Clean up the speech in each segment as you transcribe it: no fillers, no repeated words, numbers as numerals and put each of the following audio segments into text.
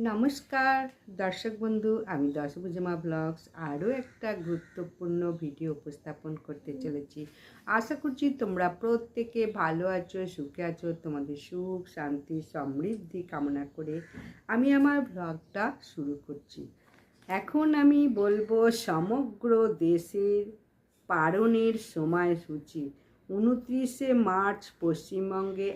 নমস্কার দর্শক বন্ধু, আমি দশভুজমা ব্লগস আরও একটা গুরুত্বপূর্ণ ভিডিও উপস্থাপন করতে চলেছি। আশা করছি তোমরা প্রত্যেকে ভালো আছো, সুখে আছো। তোমাদের সুখ, শান্তি, সমৃদ্ধি কামনা করে আমি আমার ব্লগটা শুরু করছি। এখন আমি বলবো সমগ্র দেশের পালনের সময়সূচি। 29শে মার্চ পশ্চিমবঙ্গে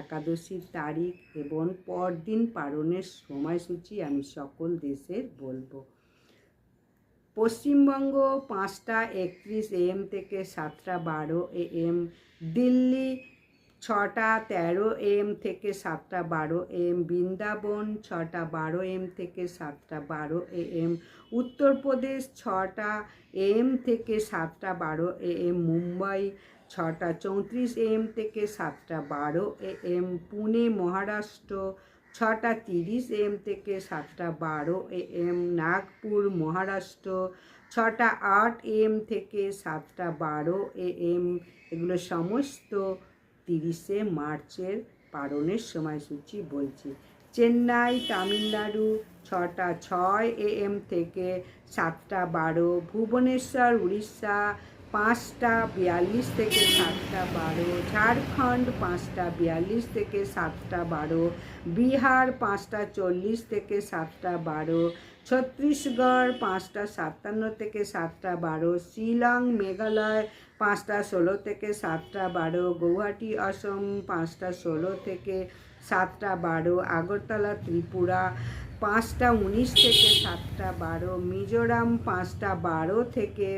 একাদশীর তারিখ এবং পরদিন পালনের সময়সূচি আমি সকল দেশের বলবো। পশ্চিমবঙ্গ 5:31 AM থেকে 7:12 AM, দিল্লি 6:13 AM থেকে 7:12 AM, বৃন্দাবন 6:12 AM থেকে 7:12 AM, উত্তরপ্রদেশ 6টা AM থেকে 7:12 AM, মুম্বাই 6:34 AM থেকে 7:12 AM, পুনে মহারাষ্ট্র 6:30 AM থেকে 7:12 AM, নাগপুর মহারাষ্ট্র 6:08 AM থেকে 7:12 AM। এগুলো সমস্ত 30শে মার্চের পালনের সময়সূচি বলছি। চেন্নাই তামিলনাড়ু 6:06 AM থেকে 7:12, ভুবনেশ্বর উড়িষ্যা 5:42 থেকে 7:12, ঝাড়খণ্ড 5:42 থেকে 7:12, বিহার 5:40 থেকে 7:12, ছত্তিশগড় 5:57 থেকে 7:12, শিলং মেঘালয় 5:16 থেকে 7:12, গৌহাটি অসম 5:16 থেকে 7:12, আগরতলা ত্রিপুরা 5:19 থেকে 7:12, মিজোরাম 5:12 থেকে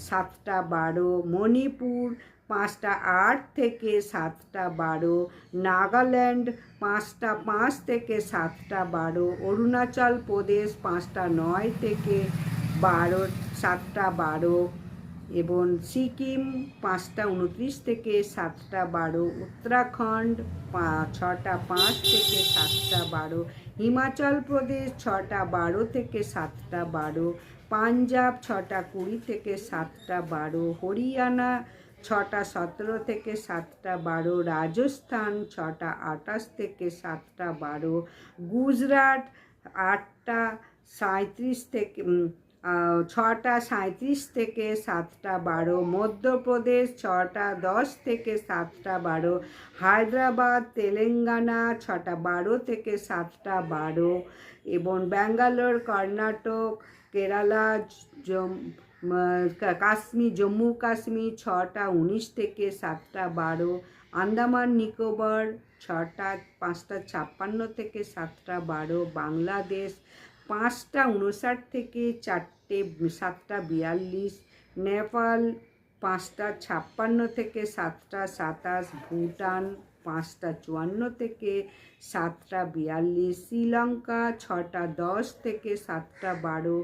7:12, মণিপুর 5:08 থেকে 7:12, নাগাল্যান্ড 5:05 থেকে 7:12, অরুণাচল প্রদেশ 5:09 থেকে 7:12 এবং সিকিম 5:29 থেকে 7:12, উত্তরাখণ্ড 6:05 থেকে 7:12, হিমাচল প্রদেশ 6:12 থেকে 7:12, পাঞ্জাব 6:20 থেকে 7:12, হরিয়ানা 6:17 থেকে 7:12, রাজস্থান 6:28 থেকে 7:12, গুজরাট 8:37 থেকে 6:37 থেকে 7:12, মধ্যপ্রদেশ 6:10 থেকে 7:12, হায়দ্রাবাদ তেলেঙ্গানা 6:12 থেকে 7:12 এবং ব্যাঙ্গালোর কর্ণাটক কেরালা জম্মু কাশ্মীর 6:19 থেকে 7:12, আন্দামান নিকোবর 5:56 থেকে 7:12, বাংলাদেশ 5:59 থেকে 7:42, নেপাল 5:56 থেকে 7:27, ভুটান 5:54 থেকে 7:42, শ্রীলঙ্কা 6:10 থেকে 7:12,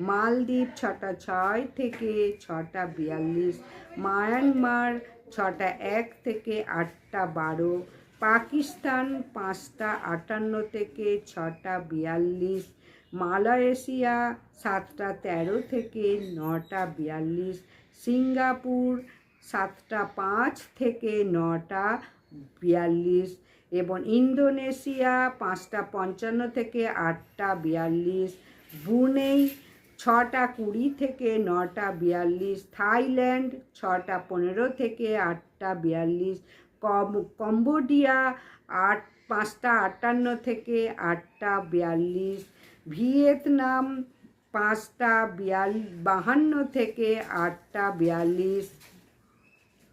মালদ্বীপ 6:06 থেকে 6:42, মায়ানমার 6:01 থেকে 8:12, পাকিস্তান 5:58 থেকে 6:42, মালয়েশিয়া 7:13 থেকে 9:42, সিঙ্গাপুর 7:05 থেকে 9:42 এবং ইন্দোনেশিয়া 5:55 থেকে 8:42, ব্রুনেই 6:20 থেকে 9:42, থাইল্যান্ড 6:15 থেকে 8:42, কম্বোডিয়া 5:58 থেকে 8:42, ভিয়েতনাম 5:52 থেকে 8:42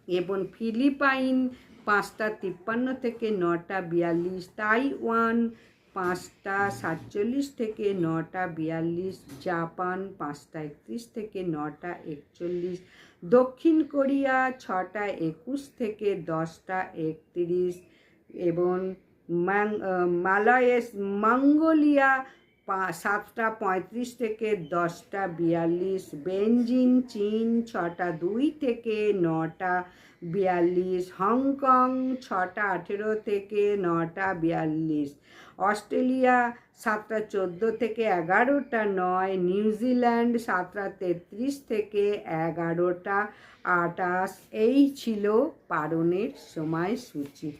এবং ফিলিপাইন 5:53 থেকে 9:42, তাইওয়ান 5:47 থেকে 9:42, জাপান 5:31 থেকে 9:41, দক্ষিণ কোরিয়া 6:21 থেকে 10:31 এবং মঙ্গোলিয়া 7:35 থেকে 10:42, বেজিং চীন 6:02 থেকে 9:42, হংকং 6:18 থেকে 9:42, অস্ট্রেলিয়া 7:14 থেকে 11:09, নিউজিল্যান্ড 7:33 থেকে 11:28। এই ছিল পালনের সময়সূচি।